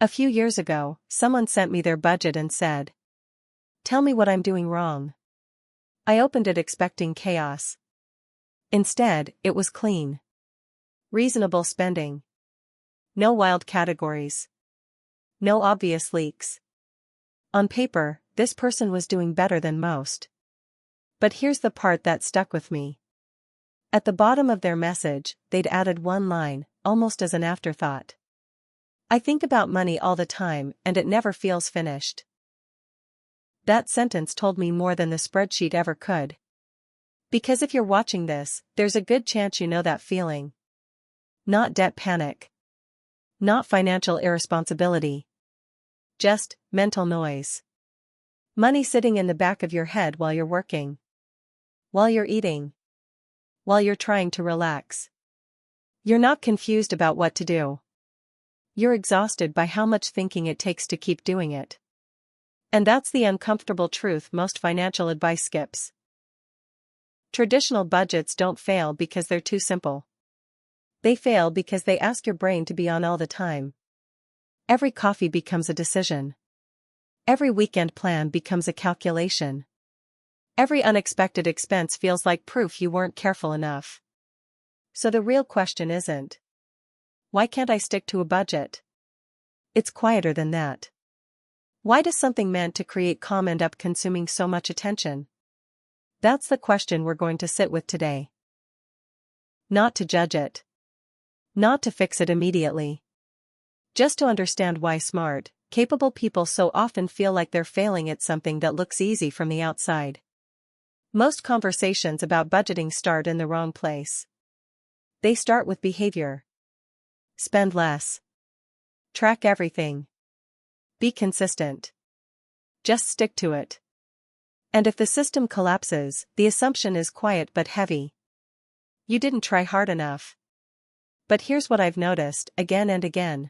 A few years ago, someone sent me their budget and said, "Tell me what I'm doing wrong." I opened it expecting chaos. Instead, it was clean. Reasonable spending. No wild categories. No obvious leaks. On paper, this person was doing better than most. But here's the part that stuck with me. At the bottom of their message, they'd added one line, almost as an afterthought. "I think about money all the time and it never feels finished." That sentence told me more than the spreadsheet ever could. Because if you're watching this, there's a good chance you know that feeling. Not debt panic. Not financial irresponsibility. Just mental noise. Money sitting in the back of your head while you're working. While you're eating. While you're trying to relax. You're not confused about what to do. You're exhausted by how much thinking it takes to keep doing it. And that's the uncomfortable truth most financial advice skips. Traditional budgets don't fail because they're too simple. They fail because they ask your brain to be on all the time. Every coffee becomes a decision. Every weekend plan becomes a calculation. Every unexpected expense feels like proof you weren't careful enough. So the real question isn't, why can't I stick to a budget? It's quieter than that. Why does something meant to create calm end up consuming so much attention? That's the question we're going to sit with today. Not to judge it. Not to fix it immediately. Just to understand why smart, capable people so often feel like they're failing at something that looks easy from the outside. Most conversations about budgeting start in the wrong place. They start with behavior. Spend less. Track everything. Be consistent. Just stick to it. And if the system collapses, the assumption is quiet but heavy. You didn't try hard enough. But here's what I've noticed again and again.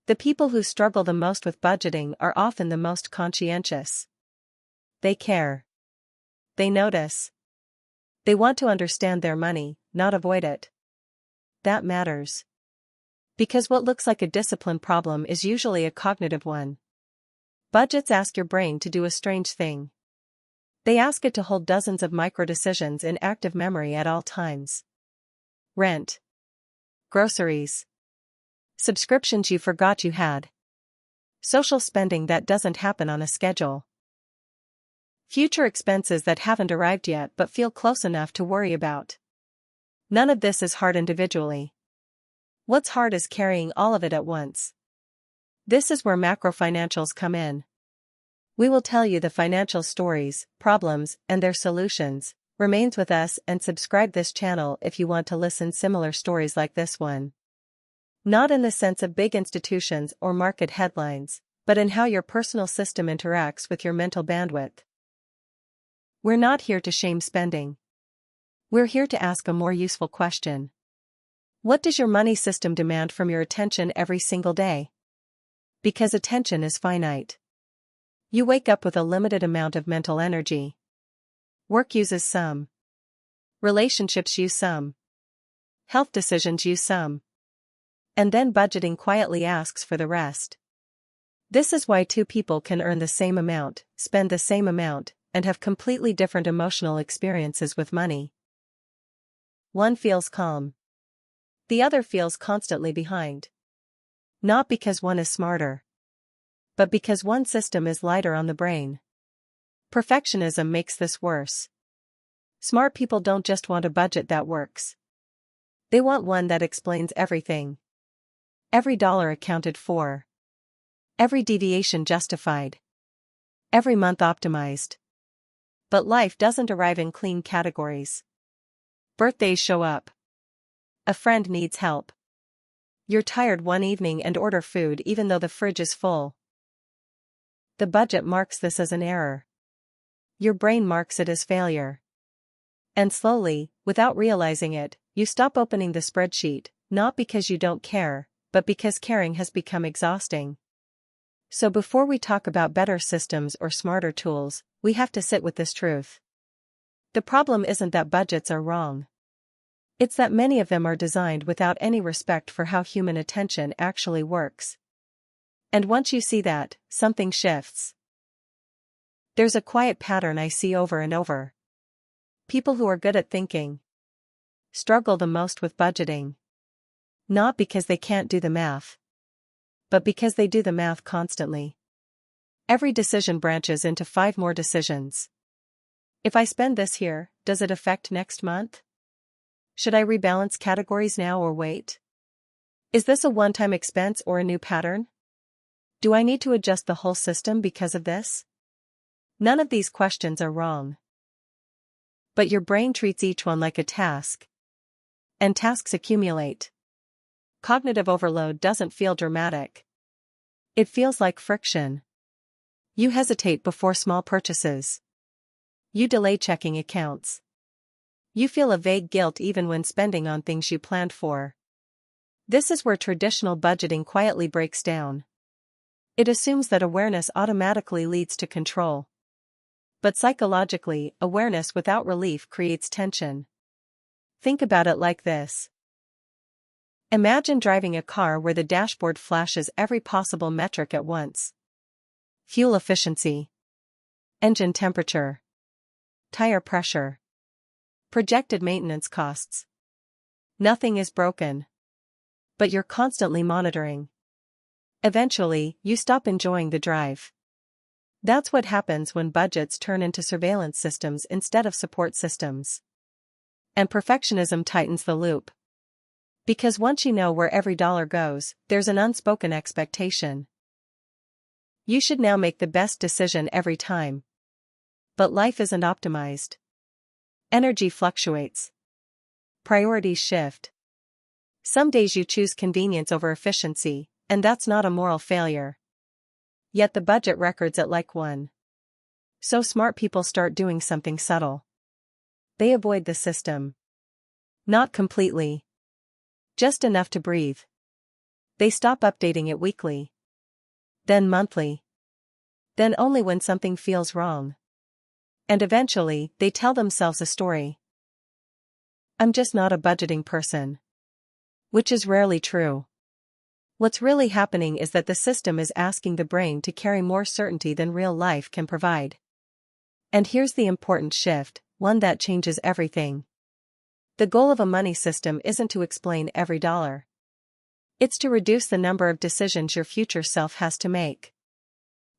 The people who struggle the most with budgeting are often the most conscientious. They care. They notice. They want to understand their money, not avoid it. That matters. Because what looks like a discipline problem is usually a cognitive one. Budgets ask your brain to do a strange thing. They ask it to hold dozens of micro-decisions in active memory at all times. Rent. Groceries. Subscriptions you forgot you had. Social spending that doesn't happen on a schedule. Future expenses that haven't arrived yet but feel close enough to worry about. None of this is hard individually. What's hard is carrying all of it at once. This is where macro-financials come in. We will tell you the financial stories, problems, and their solutions. Remains with us and subscribe this channel if you want to listen similar stories like this one. Not in the sense of big institutions or market headlines, but in how your personal system interacts with your mental bandwidth. We're not here to shame spending. We're here to ask a more useful question. What does your money system demand from your attention every single day? Because attention is finite. You wake up with a limited amount of mental energy. Work uses some. Relationships use some. Health decisions use some. And then budgeting quietly asks for the rest. This is why two people can earn the same amount, spend the same amount, and have completely different emotional experiences with money. One feels calm. The other feels constantly behind. Not because one is smarter, but because one system is lighter on the brain. Perfectionism makes this worse. Smart people don't just want a budget that works. They want one that explains everything. Every dollar accounted for. Every deviation justified. Every month optimized. But life doesn't arrive in clean categories. Birthdays show up. A friend needs help. You're tired one evening and order food even though the fridge is full. The budget marks this as an error. Your brain marks it as failure. And slowly, without realizing it, you stop opening the spreadsheet, not because you don't care, but because caring has become exhausting. So before we talk about better systems or smarter tools, we have to sit with this truth. The problem isn't that budgets are wrong. It's that many of them are designed without any respect for how human attention actually works. And once you see that, something shifts. There's a quiet pattern I see over and over. People who are good at thinking struggle the most with budgeting. Not because they can't do the math, but because they do the math constantly. Every decision branches into 5 more decisions. If I spend this here, does it affect next month? Should I rebalance categories now or wait? Is this a one-time expense or a new pattern? Do I need to adjust the whole system because of this? None of these questions are wrong. But your brain treats each one like a task. And tasks accumulate. Cognitive overload doesn't feel dramatic. It feels like friction. You hesitate before small purchases. You delay checking accounts. You feel a vague guilt even when spending on things you planned for. This is where traditional budgeting quietly breaks down. It assumes that awareness automatically leads to control. But psychologically, awareness without relief creates tension. Think about it like this. Imagine driving a car where the dashboard flashes every possible metric at once. Fuel efficiency, engine temperature, tire pressure, projected maintenance costs. Nothing is broken. But you're constantly monitoring. Eventually, you stop enjoying the drive. That's what happens when budgets turn into surveillance systems instead of support systems. And perfectionism tightens the loop. Because once you know where every dollar goes, there's an unspoken expectation. You should now make the best decision every time. But life isn't optimized. Energy fluctuates. Priorities shift. Some days you choose convenience over efficiency, and that's not a moral failure. Yet the budget records it like one. So smart people start doing something subtle. They avoid the system. Not completely. Just enough to breathe. They stop updating it weekly. Then monthly. Then only when something feels wrong. And eventually, they tell themselves a story. I'm just not a budgeting person. Which is rarely true. What's really happening is that the system is asking the brain to carry more certainty than real life can provide. And here's the important shift, one that changes everything. The goal of a money system isn't to explain every dollar. It's to reduce the number of decisions your future self has to make.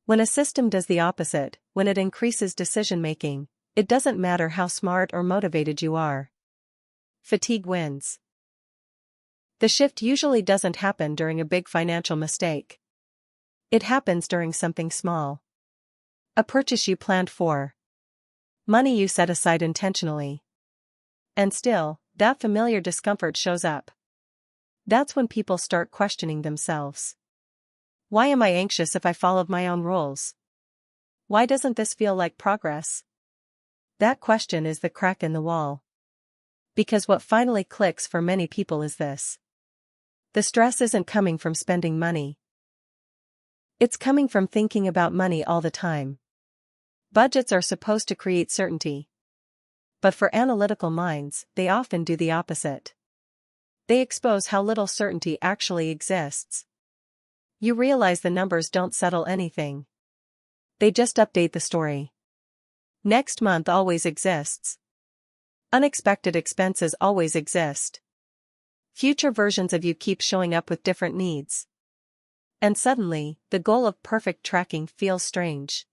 When a system does the opposite, when it increases decision-making, it doesn't matter how smart or motivated you are. Fatigue wins. The shift usually doesn't happen during a big financial mistake. It happens during something small. A purchase you planned for. Money you set aside intentionally. And still, that familiar discomfort shows up. That's when people start questioning themselves. Why am I anxious if I followed my own rules? Why doesn't this feel like progress? That question is the crack in the wall. Because what finally clicks for many people is this. The stress isn't coming from spending money. It's coming from thinking about money all the time. Budgets are supposed to create certainty. But for analytical minds, they often do the opposite. They expose how little certainty actually exists. You realize the numbers don't settle anything. They just update the story. Next month always exists. Unexpected expenses always exist. Future versions of you keep showing up with different needs. And suddenly, the goal of perfect tracking feels strange.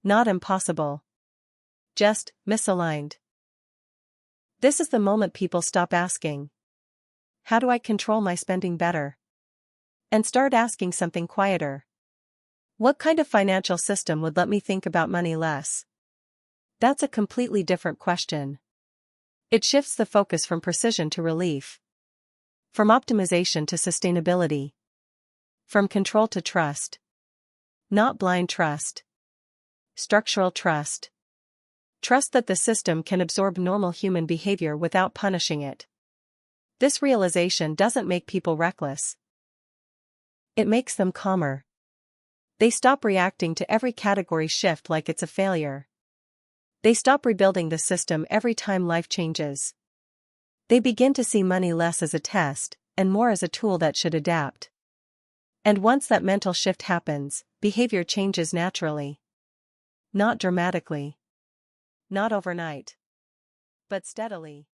Not impossible. Just misaligned. This is the moment people stop asking, how do I control my spending better? And start asking something quieter. What kind of financial system would let me think about money less? That's a completely different question. It shifts the focus from precision to relief. From optimization to sustainability. From control to trust. Not blind trust. Structural trust. Trust that the system can absorb normal human behavior without punishing it. This realization doesn't make people reckless. It makes them calmer. They stop reacting to every category shift like it's a failure. They stop rebuilding the system every time life changes. They begin to see money less as a test, and more as a tool that should adapt. And once that mental shift happens, behavior changes naturally. Not dramatically. Not overnight. But steadily.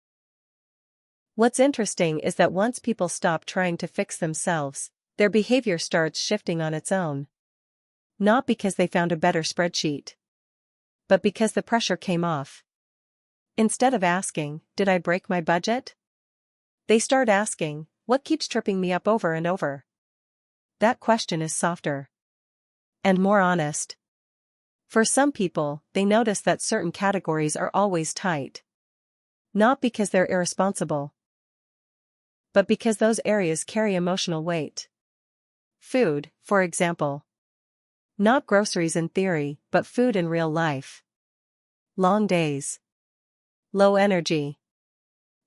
What's interesting is that once people stop trying to fix themselves, their behavior starts shifting on its own. Not because they found a better spreadsheet, but because the pressure came off. Instead of asking, "Did I break my budget?" they start asking, "What keeps tripping me up over and over?" That question is softer. And more honest. For some people, they notice that certain categories are always tight. Not because they're irresponsible, but because those areas carry emotional weight. Food, for example. Not groceries in theory, but food in real life. Long days. Low energy.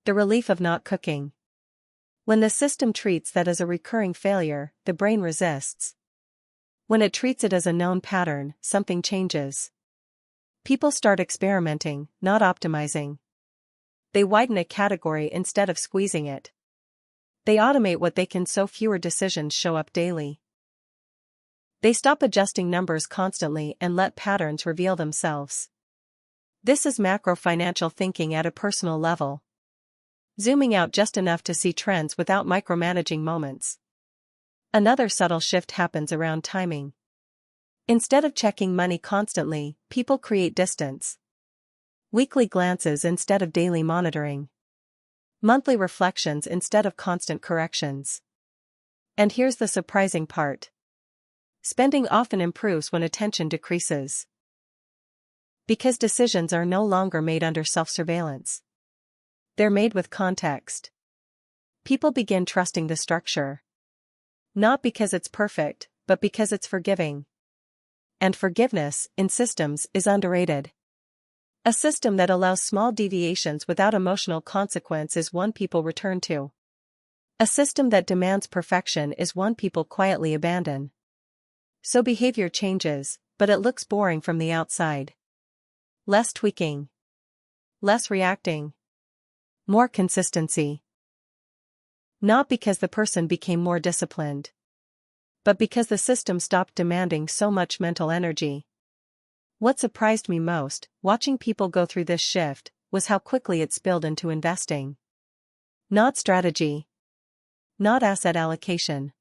The relief of not cooking. When the system treats that as a recurring failure, the brain resists. When it treats it as a known pattern, something changes. People start experimenting, not optimizing. They widen a category instead of squeezing it. They automate what they can so fewer decisions show up daily. They stop adjusting numbers constantly and let patterns reveal themselves. This is macro financial thinking at a personal level. Zooming out just enough to see trends without micromanaging moments. Another subtle shift happens around timing. Instead of checking money constantly, people create distance. Weekly glances instead of daily monitoring. Monthly reflections instead of constant corrections. And here's the surprising part. Spending often improves when attention decreases. Because decisions are no longer made under self-surveillance. They're made with context. People begin trusting the structure. Not because it's perfect, but because it's forgiving. And forgiveness, in systems, is underrated. A system that allows small deviations without emotional consequence is one people return to. A system that demands perfection is one people quietly abandon. So behavior changes, but it looks boring from the outside. Less tweaking. Less reacting. More consistency. Not because the person became more disciplined, but because the system stopped demanding so much mental energy. What surprised me most, watching people go through this shift, was how quickly it spilled into investing. Not strategy. Not asset allocation.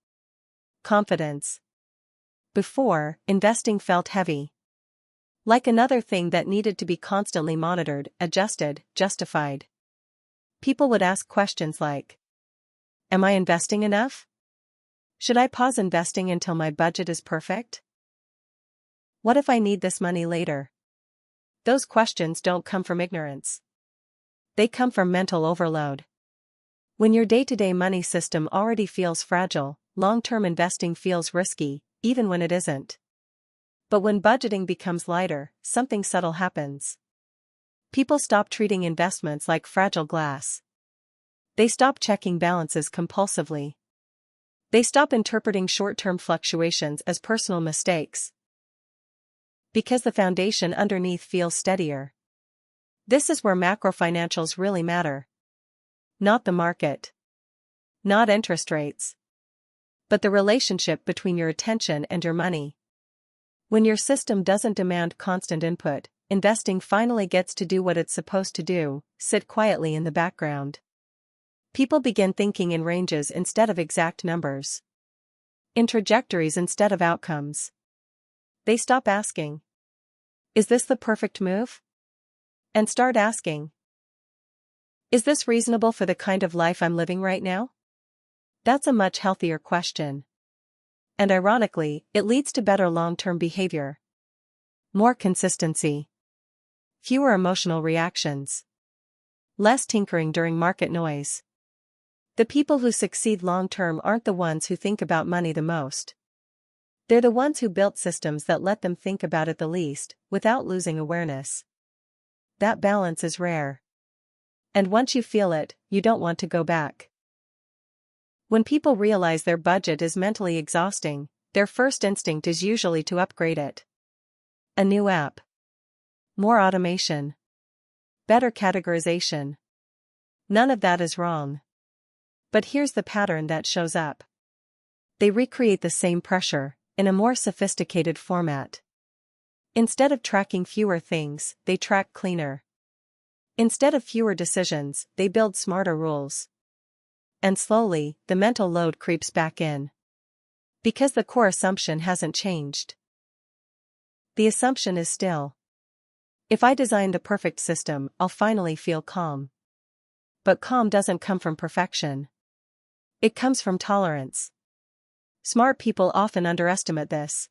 Confidence. Before, investing felt heavy. Like another thing that needed to be constantly monitored, adjusted, justified. People would ask questions like, "Am I investing enough? Should I pause investing until my budget is perfect? What if I need this money later?" Those questions don't come from ignorance. They come from mental overload. When your day-to-day money system already feels fragile, long-term investing feels risky, even when it isn't. But when budgeting becomes lighter, something subtle happens. People stop treating investments like fragile glass. They stop checking balances compulsively. They stop interpreting short-term fluctuations as personal mistakes. Because the foundation underneath feels steadier. This is where macro financials really matter. Not the market. Not interest rates. But the relationship between your attention and your money. When your system doesn't demand constant input, investing finally gets to do what it's supposed to do, sit quietly in the background. People begin thinking in ranges instead of exact numbers. In trajectories instead of outcomes. They stop asking, "Is this the perfect move?" And start asking, "Is this reasonable for the kind of life I'm living right now?" That's a much healthier question. And ironically, it leads to better long-term behavior. More consistency. Fewer emotional reactions. Less tinkering during market noise. The people who succeed long-term aren't the ones who think about money the most. They're the ones who built systems that let them think about it the least, without losing awareness. That balance is rare. And once you feel it, you don't want to go back. When people realize their budget is mentally exhausting, their first instinct is usually to upgrade it. A new app. More automation. Better categorization. None of that is wrong. But here's the pattern that shows up. They recreate the same pressure, in a more sophisticated format. Instead of tracking fewer things, they track cleaner. Instead of fewer decisions, they build smarter rules. And slowly, the mental load creeps back in. Because the core assumption hasn't changed. The assumption is still. If I design the perfect system, I'll finally feel calm. But calm doesn't come from perfection. It comes from tolerance. Smart people often underestimate this.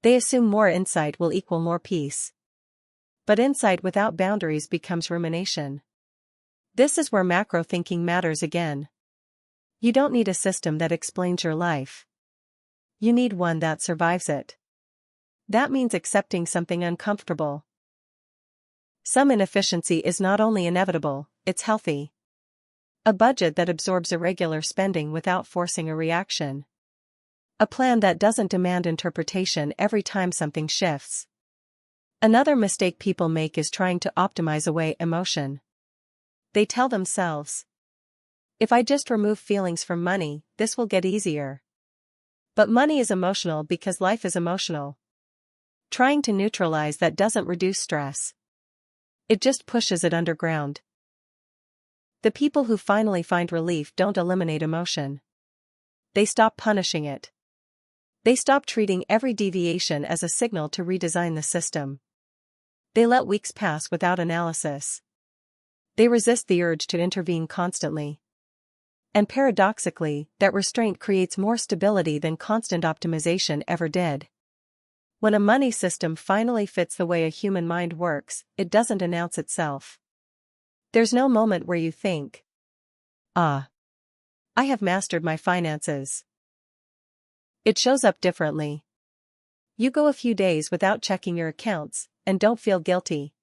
They assume more insight will equal more peace. But insight without boundaries becomes rumination. This is where macro thinking matters again. You don't need a system that explains your life. You need one that survives it. That means accepting something uncomfortable. Some inefficiency is not only inevitable, it's healthy. A budget that absorbs irregular spending without forcing a reaction. A plan that doesn't demand interpretation every time something shifts. Another mistake people make is trying to optimize away emotion. They tell themselves, if I just remove feelings from money, this will get easier. But money is emotional because life is emotional. Trying to neutralize that doesn't reduce stress. It just pushes it underground. The people who finally find relief don't eliminate emotion. They stop punishing it. They stop treating every deviation as a signal to redesign the system. They let weeks pass without analysis. They resist the urge to intervene constantly. And paradoxically, that restraint creates more stability than constant optimization ever did. When a money system finally fits the way a human mind works, it doesn't announce itself. There's no moment where you think, I have mastered my finances. It shows up differently. You go a few days without checking your accounts, and don't feel guilty.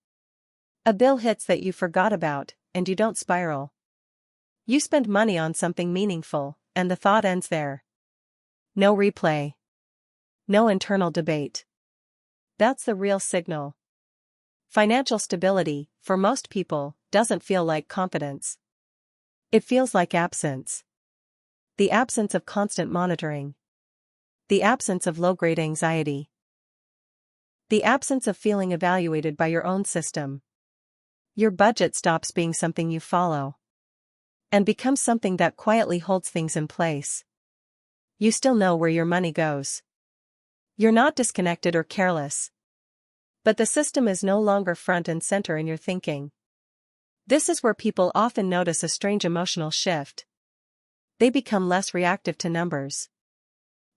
A bill hits that you forgot about, and you don't spiral. You spend money on something meaningful, and the thought ends there. No replay. No internal debate. That's the real signal. Financial stability, for most people, doesn't feel like confidence. It feels like absence. The absence of constant monitoring. The absence of low-grade anxiety. The absence of feeling evaluated by your own system. Your budget stops being something you follow. And becomes something that quietly holds things in place. You still know where your money goes. You're not disconnected or careless. But the system is no longer front and center in your thinking. This is where people often notice a strange emotional shift. They become less reactive to numbers.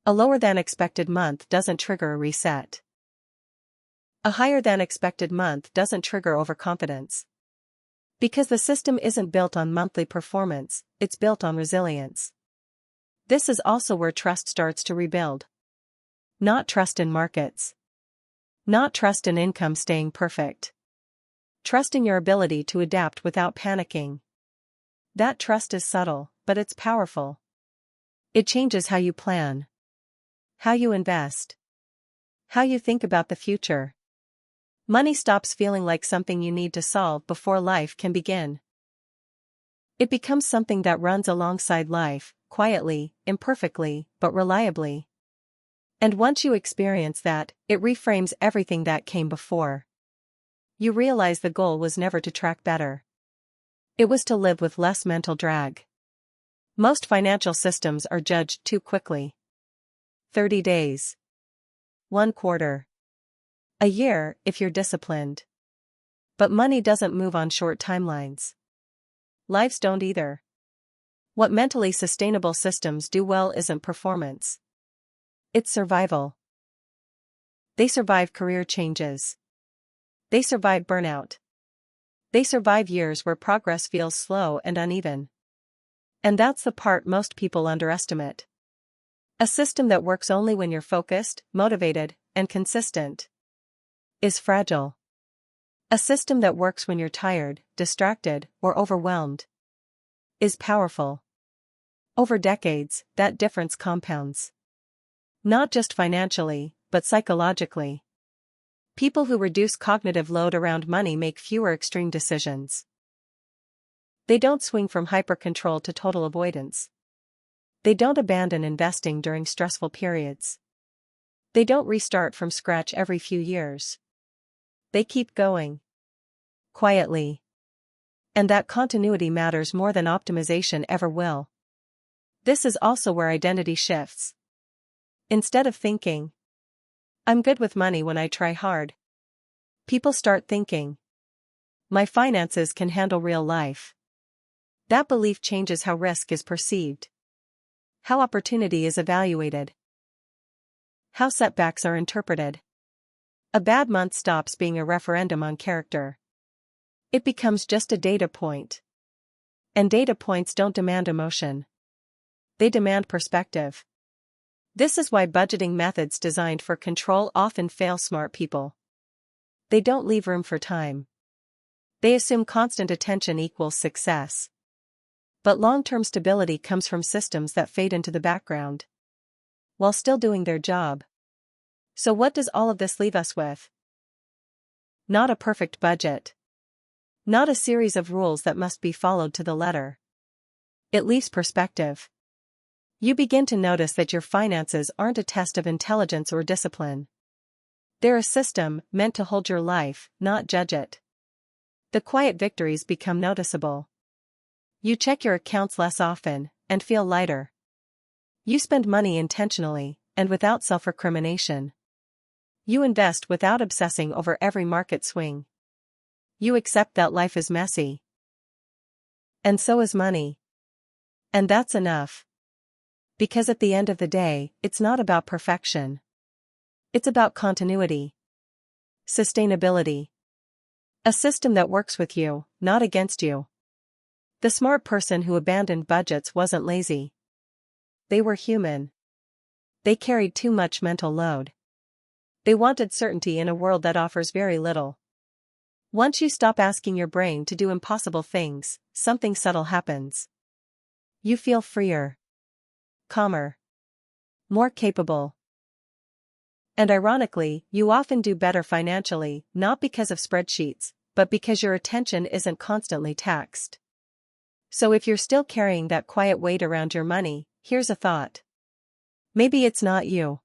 A lower than expected month doesn't trigger a reset. A higher than expected month doesn't trigger overconfidence. Because the system isn't built on monthly performance, it's built on resilience. This is also where trust starts to rebuild. Not trust in markets. Not trust in income staying perfect. Trust in your ability to adapt without panicking. That trust is subtle, but it's powerful. It changes how you plan. How you invest. How you think about the future. Money stops feeling like something you need to solve before life can begin. It becomes something that runs alongside life, quietly, imperfectly, but reliably. And once you experience that, it reframes everything that came before. You realize the goal was never to track better. It was to live with less mental drag. Most financial systems are judged too quickly. 30 days. 1 quarter. A year, if you're disciplined. But money doesn't move on short timelines. Lives don't either. What mentally sustainable systems do well isn't performance. It's survival. They survive career changes. They survive burnout. They survive years where progress feels slow and uneven. And that's the part most people underestimate. A system that works only when you're focused, motivated, and consistent is fragile. A system that works when you're tired, distracted, or overwhelmed is powerful. Over decades, that difference compounds. Not just financially, but psychologically. People who reduce cognitive load around money make fewer extreme decisions. They don't swing from hyper-control to total avoidance. They don't abandon investing during stressful periods. They don't restart from scratch every few years. They keep going. Quietly. And that continuity matters more than optimization ever will. This is also where identity shifts. Instead of thinking, I'm good with money when I try hard, people start thinking, my finances can handle real life. That belief changes how risk is perceived, how opportunity is evaluated, how setbacks are interpreted. A bad month stops being a referendum on character. It becomes just a data point. And data points don't demand emotion. They demand perspective. This is why budgeting methods designed for control often fail smart people. They don't leave room for time. They assume constant attention equals success. But long-term stability comes from systems that fade into the background while still doing their job. So what does all of this leave us with? Not a perfect budget. Not a series of rules that must be followed to the letter. It leaves perspective. You begin to notice that your finances aren't a test of intelligence or discipline. They're a system meant to hold your life, not judge it. The quiet victories become noticeable. You check your accounts less often, and feel lighter. You spend money intentionally, and without self-recrimination. You invest without obsessing over every market swing. You accept that life is messy. And so is money. And that's enough. Because at the end of the day, it's not about perfection. It's about continuity. Sustainability. A system that works with you, not against you. The smart person who abandoned budgets wasn't lazy. They were human. They carried too much mental load. They wanted certainty in a world that offers very little. Once you stop asking your brain to do impossible things, something subtle happens. You feel freer. Calmer. More capable. And ironically, you often do better financially, not because of spreadsheets, but because your attention isn't constantly taxed. So if you're still carrying that quiet weight around your money, here's a thought. Maybe it's not you.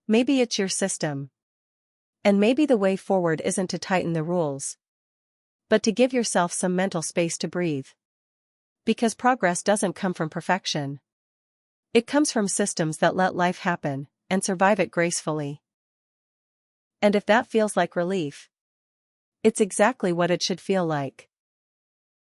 Maybe it's your system. And maybe the way forward isn't to tighten the rules, but to give yourself some mental space to breathe. Because progress doesn't come from perfection. It comes from systems that let life happen, and survive it gracefully. And if that feels like relief, it's exactly what it should feel like.